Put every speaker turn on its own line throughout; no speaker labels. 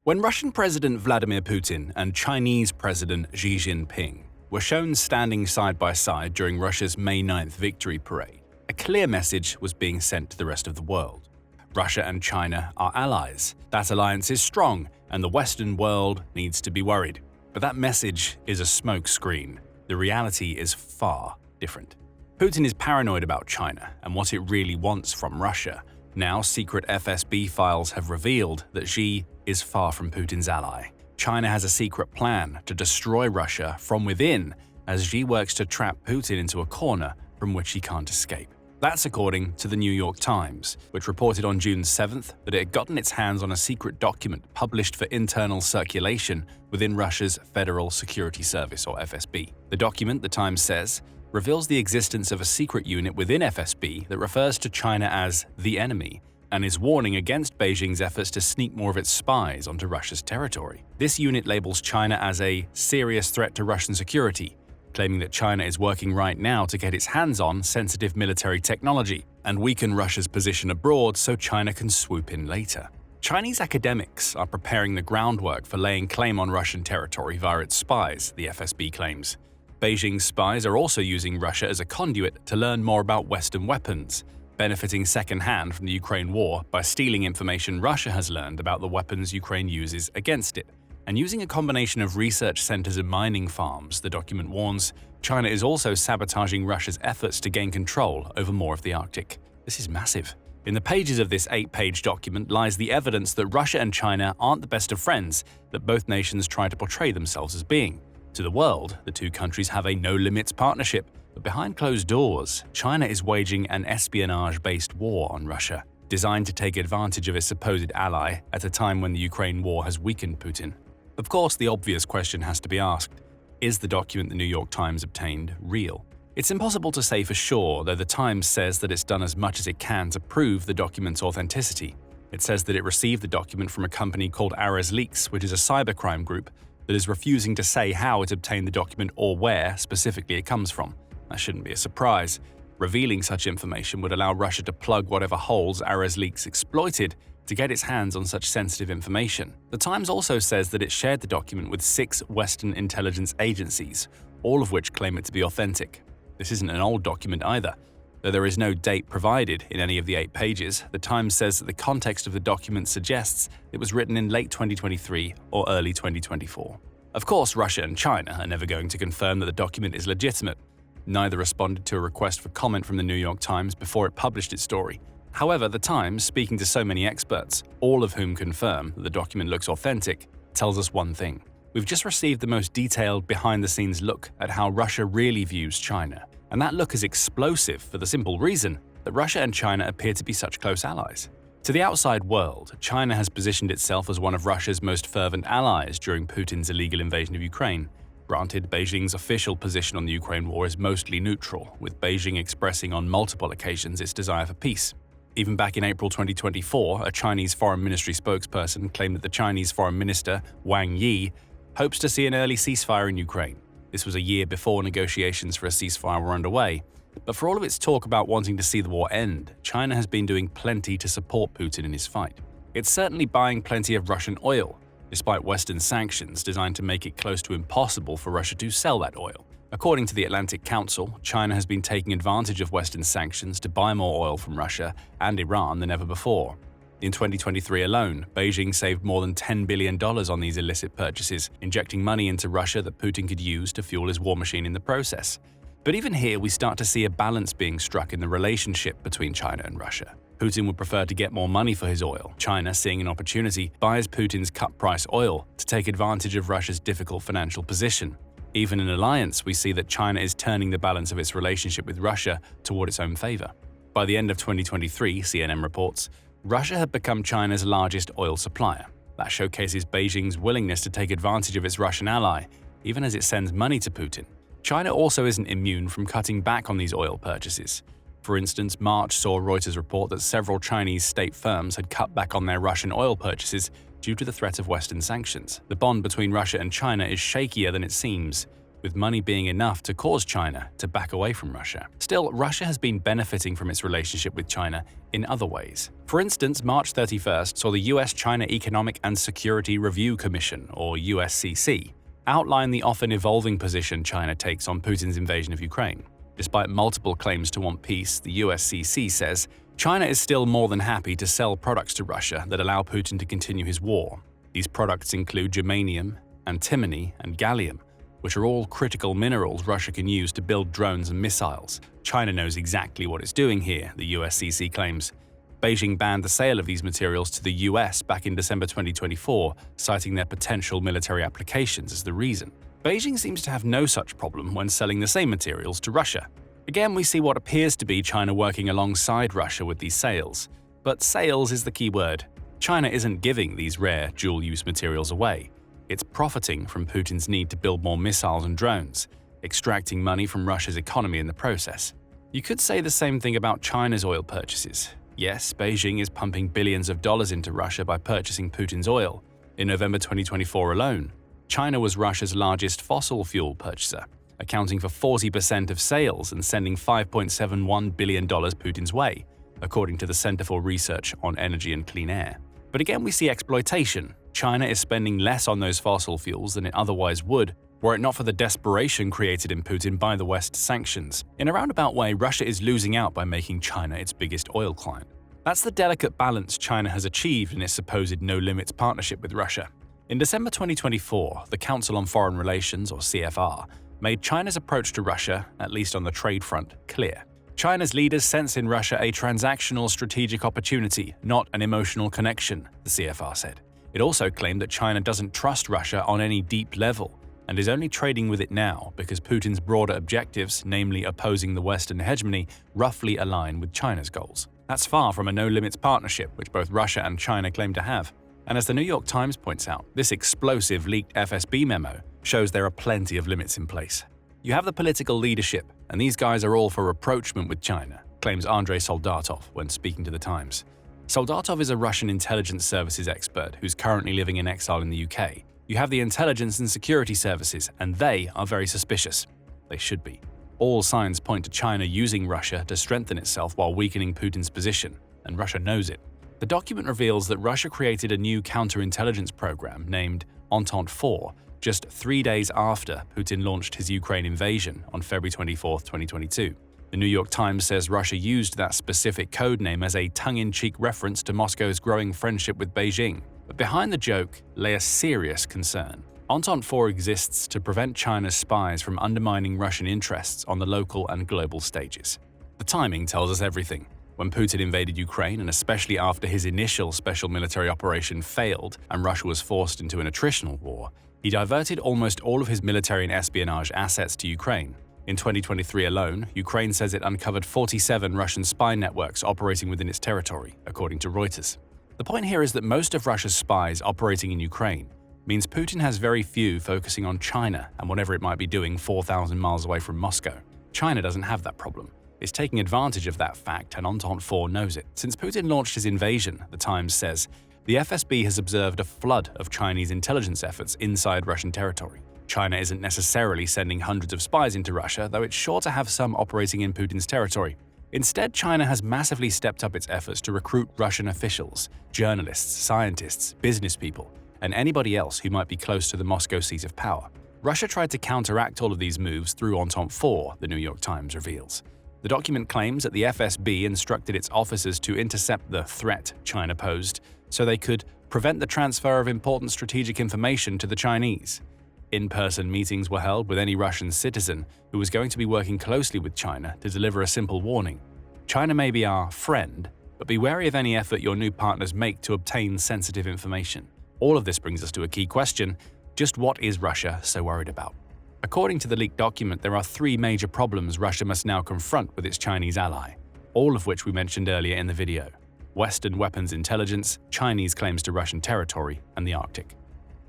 When Russian President Vladimir Putin and Chinese President Xi Jinping were shown standing side by side during Russia's May 9th victory parade, a clear message was being sent to the rest of the world. Russia and China are allies. That alliance is strong, and the Western world needs to be worried. But that message is a smokescreen. The reality is far different. Putin is paranoid about China and what it really wants from Russia. Now, secret FSB files have revealed that Xi is far from Putin's ally. China has a secret plan to destroy Russia from within as Xi works to trap Putin into a corner from which he can't escape. That's according to the New York Times, which reported on June 7th that it had gotten its hands on a secret document published for internal circulation within Russia's Federal Security Service, or FSB. The document, the Times says, reveals the existence of a secret unit within FSB that refers to China as the enemy and is warning against Beijing's efforts to sneak more of its spies onto Russia's territory. This unit labels China as a serious threat to Russian security, claiming that China is working right now to get its hands on sensitive military technology and weaken Russia's position abroad so China can swoop in later. Chinese academics are preparing the groundwork for laying claim on Russian territory via its spies, the FSB claims. Beijing's spies are also using Russia as a conduit to learn more about Western weapons, benefiting second-hand from the Ukraine war by stealing information Russia has learned about the weapons Ukraine uses against it. And using a combination of research centers and mining farms, the document warns, China is also sabotaging Russia's efforts to gain control over more of the Arctic. This is massive. In the pages of this 8-page document lies the evidence that Russia and China aren't the best of friends that both nations try to portray themselves as being. To the world, the two countries have a no-limits partnership, but behind closed doors, China is waging an espionage-based war on Russia, designed to take advantage of its supposed ally at a time when the Ukraine war has weakened Putin. Of course, the obvious question has to be asked, is the document the New York Times obtained real? It's impossible to say for sure, though the Times says that it's done as much as it can to prove the document's authenticity. It says that it received the document from a company called Ares Leaks, which is a cybercrime group that is refusing to say how it obtained the document or where specifically it comes from. That shouldn't be a surprise. Revealing such information would allow Russia to plug whatever holes Ares Leaks exploited to get its hands on such sensitive information. The Times also says that it shared the document with 6 Western intelligence agencies, all of which claim it to be authentic. This isn't an old document either. Though there is no date provided in any of the 8 pages, the Times says that the context of the document suggests it was written in late 2023 or early 2024. Of course, Russia and China are never going to confirm that the document is legitimate. Neither responded to a request for comment from the New York Times before it published its story. However, the Times, speaking to so many experts, all of whom confirm that the document looks authentic, tells us one thing. We've just received the most detailed behind-the-scenes look at how Russia really views China. And that look is explosive for the simple reason that Russia and China appear to be such close allies. To the outside world, China has positioned itself as one of Russia's most fervent allies during Putin's illegal invasion of Ukraine. Granted, Beijing's official position on the Ukraine war is mostly neutral, with Beijing expressing on multiple occasions its desire for peace. Even back in April 2024, a Chinese foreign ministry spokesperson claimed that the Chinese foreign minister, Wang Yi, hopes to see an early ceasefire in Ukraine. This was a year before negotiations for a ceasefire were underway. But for all of its talk about wanting to see the war end, China has been doing plenty to support Putin in his fight. It's certainly buying plenty of Russian oil, despite Western sanctions designed to make it close to impossible for Russia to sell that oil. According to the Atlantic Council, China has been taking advantage of Western sanctions to buy more oil from Russia and Iran than ever before. In 2023 alone, Beijing saved more than $10 billion on these illicit purchases, injecting money into Russia that Putin could use to fuel his war machine in the process. But even here, we start to see a balance being struck in the relationship between China and Russia. Putin would prefer to get more money for his oil. China, seeing an opportunity, buys Putin's cut-price oil to take advantage of Russia's difficult financial position. Even in alliance, we see that China is turning the balance of its relationship with Russia toward its own favor. By the end of 2023, CNN reports, Russia had become China's largest oil supplier. That showcases Beijing's willingness to take advantage of its Russian ally, even as it sends money to Putin. China also isn't immune from cutting back on these oil purchases. For instance, March saw Reuters report that several Chinese state firms had cut back on their Russian oil purchases due to the threat of Western sanctions. The bond between Russia and China is shakier than it seems. with money being enough to cause China to back away from Russia. Still, Russia has been benefiting from its relationship with China in other ways. For instance, March 31st saw the US-China Economic and Security Review Commission, or USCC, outline the often evolving position China takes on Putin's invasion of Ukraine. Despite multiple claims to want peace, the USCC says China is still more than happy to sell products to Russia that allow Putin to continue his war. These products include germanium, antimony, and gallium, which are all critical minerals Russia can use to build drones and missiles. China knows exactly what it's doing here, the USCC claims. Beijing banned the sale of these materials to the US back in December 2024, citing their potential military applications as the reason. Beijing seems to have no such problem when selling the same materials to Russia. Again, we see what appears to be China working alongside Russia with these sales. But sales is the key word. China isn't giving these rare, dual-use materials away. It's profiting from Putin's need to build more missiles and drones, extracting money from Russia's economy in the process. You could say the same thing about China's oil purchases. Yes, Beijing is pumping billions of dollars into Russia by purchasing Putin's oil. In November 2024 alone, China was Russia's largest fossil fuel purchaser, accounting for 40% of sales and sending $5.71 billion Putin's way, according to the Center for Research on Energy and Clean Air. But again, we see exploitation. China is spending less on those fossil fuels than it otherwise would, were it not for the desperation created in Putin by the West's sanctions. In a roundabout way, Russia is losing out by making China its biggest oil client. That's the delicate balance China has achieved in its supposed no-limits partnership with Russia. In December 2024, the Council on Foreign Relations, or CFR, made China's approach to Russia, at least on the trade front, clear. China's leaders sense in Russia a transactional strategic opportunity, not an emotional connection, the CFR said. It also claimed that China doesn't trust Russia on any deep level and is only trading with it now because Putin's broader objectives, namely opposing the Western hegemony, roughly align with China's goals. That's far from a no-limits partnership, which both Russia and China claim to have. And as the New York Times points out, this explosive leaked FSB memo shows there are plenty of limits in place. You have the political leadership, and these guys are all for rapprochement with China, claims Andrei Soldatov when speaking to the Times. Soldatov is a Russian intelligence services expert who's currently living in exile in the UK. You have the intelligence and security services, and they are very suspicious. They should be. All signs point to China using Russia to strengthen itself while weakening Putin's position, and Russia knows it. The document reveals that Russia created a new counterintelligence program named Entente 4 just 3 days after Putin launched his Ukraine invasion on February 24, 2022. The New York Times says Russia used that specific code name as a tongue-in-cheek reference to Moscow's growing friendship with Beijing. But behind the joke lay a serious concern. Entente 4 exists to prevent China's spies from undermining Russian interests on the local and global stages. The timing tells us everything. When Putin invaded Ukraine, and especially after his initial special military operation failed and Russia was forced into an attritional war, he diverted almost all of his military and espionage assets to Ukraine. In 2023 alone, Ukraine says it uncovered 47 Russian spy networks operating within its territory, according to Reuters. The point here is that most of Russia's spies operating in Ukraine means Putin has very few focusing on China and whatever it might be doing 4,000 miles away from Moscow. China doesn't have that problem. It's taking advantage of that fact, and Entente 4 knows it. Since Putin launched his invasion, the Times says, the FSB has observed a flood of Chinese intelligence efforts inside Russian territory. China isn't necessarily sending hundreds of spies into Russia, though it's sure to have some operating in Putin's territory. Instead, China has massively stepped up its efforts to recruit Russian officials, journalists, scientists, business people, and anybody else who might be close to the Moscow seat of power. Russia tried to counteract all of these moves through Entente 4, the New York Times reveals. The document claims that the FSB instructed its officers to intercept the threat China posed so they could prevent the transfer of important strategic information to the Chinese. In-person meetings were held with any Russian citizen who was going to be working closely with China to deliver a simple warning. China may be our friend, but be wary of any effort your new partners make to obtain sensitive information. All of this brings us to a key question: just what is Russia so worried about? According to the leaked document, there are 3 major problems Russia must now confront with its Chinese ally, all of which we mentioned earlier in the video: Western weapons intelligence, Chinese claims to Russian territory, and the Arctic.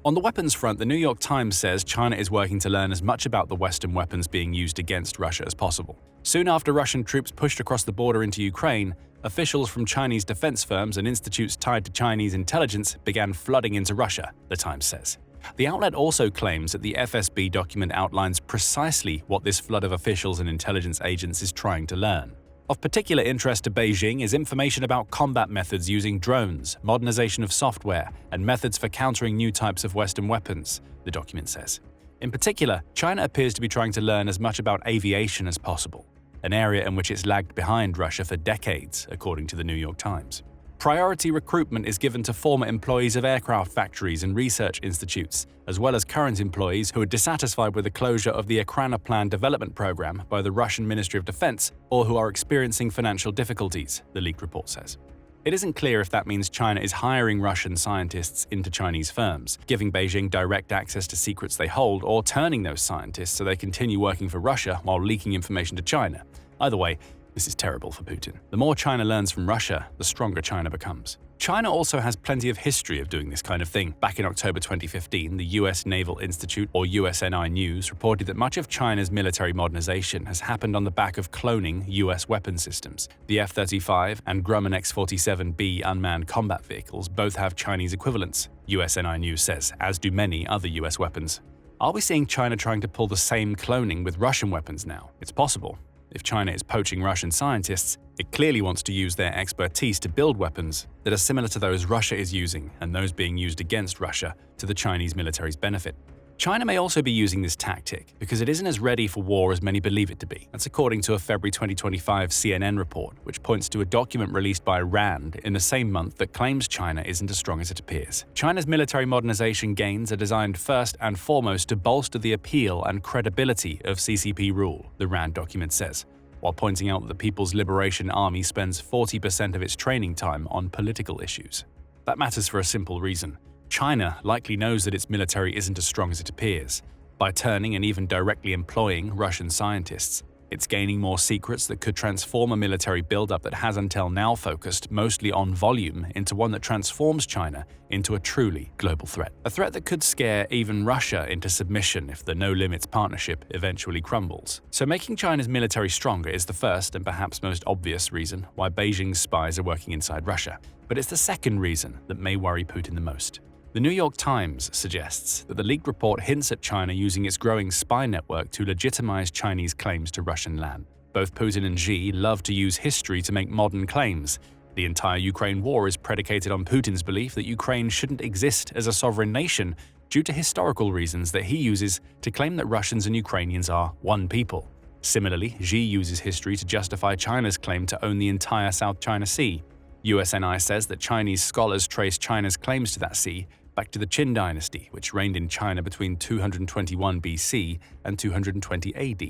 On the weapons front, the New York Times says China is working to learn as much about the Western weapons being used against Russia as possible. Soon after Russian troops pushed across the border into Ukraine, officials from Chinese defense firms and institutes tied to Chinese intelligence began flooding into Russia, the Times says. The outlet also claims that the FSB document outlines precisely what this flood of officials and intelligence agents is trying to learn. Of particular interest to Beijing is information about combat methods using drones, modernization of software, and methods for countering new types of Western weapons, the document says. In particular, China appears to be trying to learn as much about aviation as possible, an area in which it's lagged behind Russia for decades, according to the New York Times. Priority recruitment is given to former employees of aircraft factories and research institutes, as well as current employees who are dissatisfied with the closure of the Plan development program by the Russian Ministry of Defense or who are experiencing financial difficulties, the leaked report says. It isn't clear if that means China is hiring Russian scientists into Chinese firms, giving Beijing direct access to secrets they hold, or turning those scientists so they continue working for Russia while leaking information to China. Either way, this is terrible for Putin. The more China learns from Russia, the stronger China becomes. China also has plenty of history of doing this kind of thing. Back in October 2015, the US Naval Institute, or USNI News, reported that much of China's military modernization has happened on the back of cloning US weapon systems. The F-35 and Grumman X-47B unmanned combat vehicles both have Chinese equivalents, USNI News says, as do many other US weapons. Are we seeing China trying to pull the same cloning with Russian weapons now? It's possible. If China is poaching Russian scientists, it clearly wants to use their expertise to build weapons that are similar to those Russia is using and those being used against Russia to the Chinese military's benefit. China may also be using this tactic because it isn't as ready for war as many believe it to be. That's according to a February 2025 CNN report, which points to a document released by RAND in the same month that claims China isn't as strong as it appears. China's military modernization gains are designed first and foremost to bolster the appeal and credibility of CCP rule, the RAND document says, while pointing out that the People's Liberation Army spends 40% of its training time on political issues. That matters for a simple reason. China likely knows that its military isn't as strong as it appears. By turning and even directly employing Russian scientists, it's gaining more secrets that could transform a military buildup that has until now focused mostly on volume into one that transforms China into a truly global threat. A threat that could scare even Russia into submission if the No Limits partnership eventually crumbles. So making China's military stronger is the first and perhaps most obvious reason why Beijing's spies are working inside Russia. But it's the second reason that may worry Putin the most. The New York Times suggests that the leaked report hints at China using its growing spy network to legitimize Chinese claims to Russian land. Both Putin and Xi love to use history to make modern claims. The entire Ukraine war is predicated on Putin's belief that Ukraine shouldn't exist as a sovereign nation due to historical reasons that he uses to claim that Russians and Ukrainians are one people. Similarly, Xi uses history to justify China's claim to own the entire South China Sea. USNI says that Chinese scholars trace China's claims to that sea back to the Qin dynasty, which reigned in China between 221 BC and 220 AD,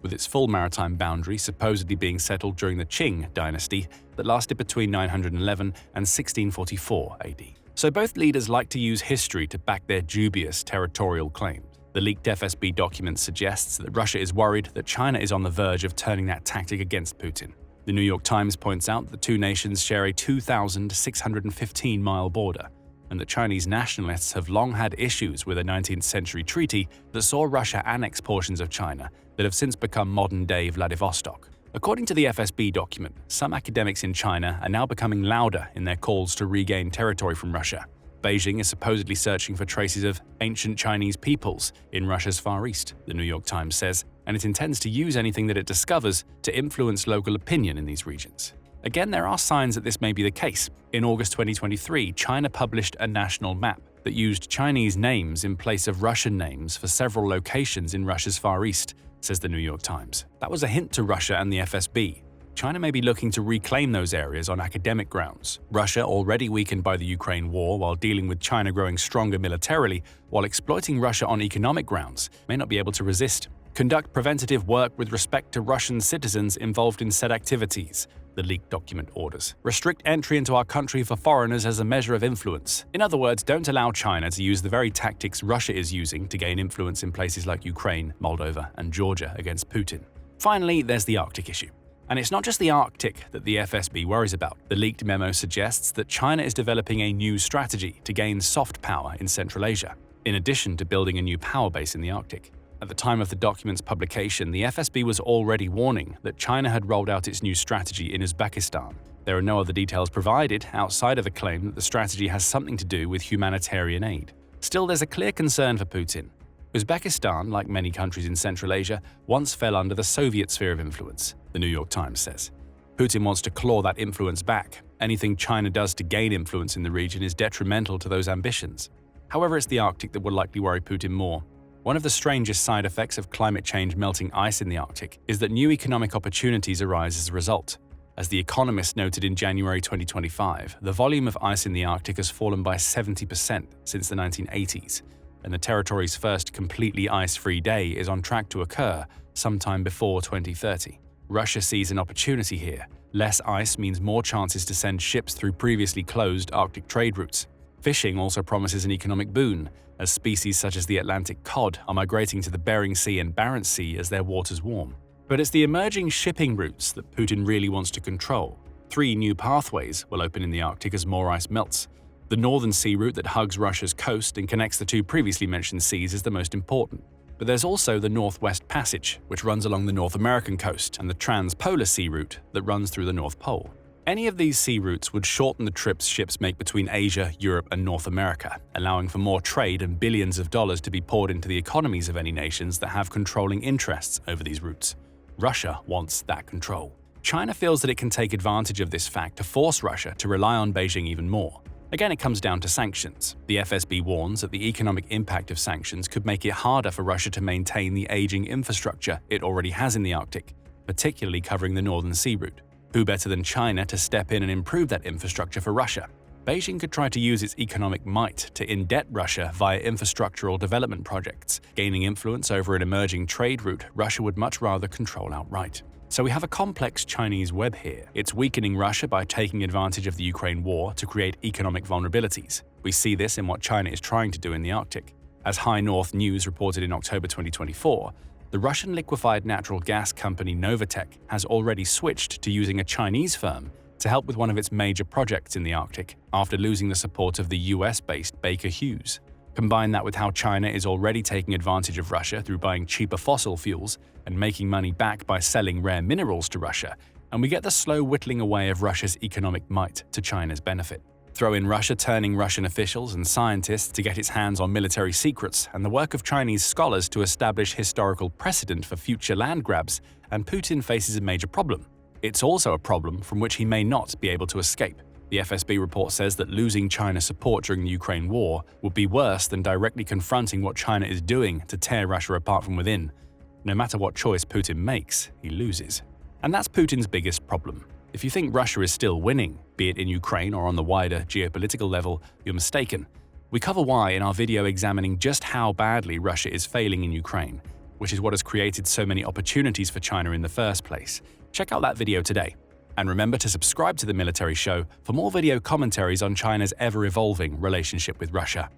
with its full maritime boundary supposedly being settled during the Qing dynasty that lasted between 911 and 1644 AD. So both leaders like to use history to back their dubious territorial claims. The leaked FSB document suggests that Russia is worried that China is on the verge of turning that tactic against Putin. The New York Times points out that the two nations share a 2,615-mile border, and that Chinese nationalists have long had issues with a 19th century treaty that saw Russia annex portions of China that have since become modern-day Vladivostok. According to the FSB document, some academics in China are now becoming louder in their calls to regain territory from Russia. Beijing is supposedly searching for traces of ancient Chinese peoples in Russia's Far East, the New York Times says, and it intends to use anything that it discovers to influence local opinion in these regions. Again, there are signs that this may be the case. In August 2023, China published a national map that used Chinese names in place of Russian names for several locations in Russia's Far East, says the New York Times. That was a hint to Russia and the FSB. China may be looking to reclaim those areas on academic grounds. Russia, already weakened by the Ukraine war while dealing with China growing stronger militarily, while exploiting Russia on economic grounds, may not be able to resist. Conduct preventative work with respect to Russian citizens involved in said activities, the leaked document orders. Restrict entry into our country for foreigners as a measure of influence. In other words, don't allow China to use the very tactics Russia is using to gain influence in places like Ukraine, Moldova, and Georgia against Putin. Finally, there's the Arctic issue. And it's not just the Arctic that the FSB worries about. The leaked memo suggests that China is developing a new strategy to gain soft power in Central Asia, in addition to building a new power base in the Arctic. At the time of the document's publication, the FSB was already warning that China had rolled out its new strategy in Uzbekistan. There are no other details provided outside of a claim that the strategy has something to do with humanitarian aid. Still, there's a clear concern for Putin. Uzbekistan, like many countries in Central Asia, once fell under the Soviet sphere of influence, the New York Times says. Putin wants to claw that influence back. Anything China does to gain influence in the region is detrimental to those ambitions. However, it's the Arctic that will likely worry Putin more. One of the strangest side effects of climate change melting ice in the Arctic is that new economic opportunities arise as a result. As The Economist noted in January 2025, the volume of ice in the Arctic has fallen by 70% since the 1980s, and the territory's first completely ice-free day is on track to occur sometime before 2030. Russia sees an opportunity here. Less ice means more chances to send ships through previously closed Arctic trade routes. Fishing also promises an economic boon, as species such as the Atlantic cod are migrating to the Bering Sea and Barents Sea as their waters warm. But it's the emerging shipping routes that Putin really wants to control. 3 new pathways will open in the Arctic as more ice melts. The Northern Sea route that hugs Russia's coast and connects the 2 previously mentioned seas is the most important. But there's also the Northwest Passage, which runs along the North American coast, and the Transpolar Sea route that runs through the North Pole. Any of these sea routes would shorten the trips ships make between Asia, Europe, and North America, allowing for more trade and billions of dollars to be poured into the economies of any nations that have controlling interests over these routes. Russia wants that control. China feels that it can take advantage of this fact to force Russia to rely on Beijing even more. Again, it comes down to sanctions. The FSB warns that the economic impact of sanctions could make it harder for Russia to maintain the aging infrastructure it already has in the Arctic, particularly covering the Northern Sea route. Who better than China to step in and improve that infrastructure for Russia? Beijing could try to use its economic might to indebt Russia via infrastructural development projects, gaining influence over an emerging trade route Russia would much rather control outright. So we have a complex Chinese web here. It's weakening Russia by taking advantage of the Ukraine war to create economic vulnerabilities. We see this in what China is trying to do in the Arctic. As High North News reported in October 2024, the Russian liquefied natural gas company Novatek has already switched to using a Chinese firm to help with one of its major projects in the Arctic after losing the support of the US-based Baker Hughes. Combine that with how China is already taking advantage of Russia through buying cheaper fossil fuels and making money back by selling rare minerals to Russia, and we get the slow whittling away of Russia's economic might to China's benefit. Throw in Russia turning Russian officials and scientists to get its hands on military secrets and the work of Chinese scholars to establish historical precedent for future land grabs, and Putin faces a major problem. It's also a problem from which he may not be able to escape. The FSB report says that losing China's support during the Ukraine war would be worse than directly confronting what China is doing to tear Russia apart from within. No matter what choice Putin makes, he loses. And that's Putin's biggest problem. If you think Russia is still winning, be it in Ukraine or on the wider geopolitical level, you're mistaken. We cover why in our video examining just how badly Russia is failing in Ukraine, which is what has created so many opportunities for China in the first place. Check out that video today. And remember to subscribe to The Military Show for more video commentaries on China's ever-evolving relationship with Russia.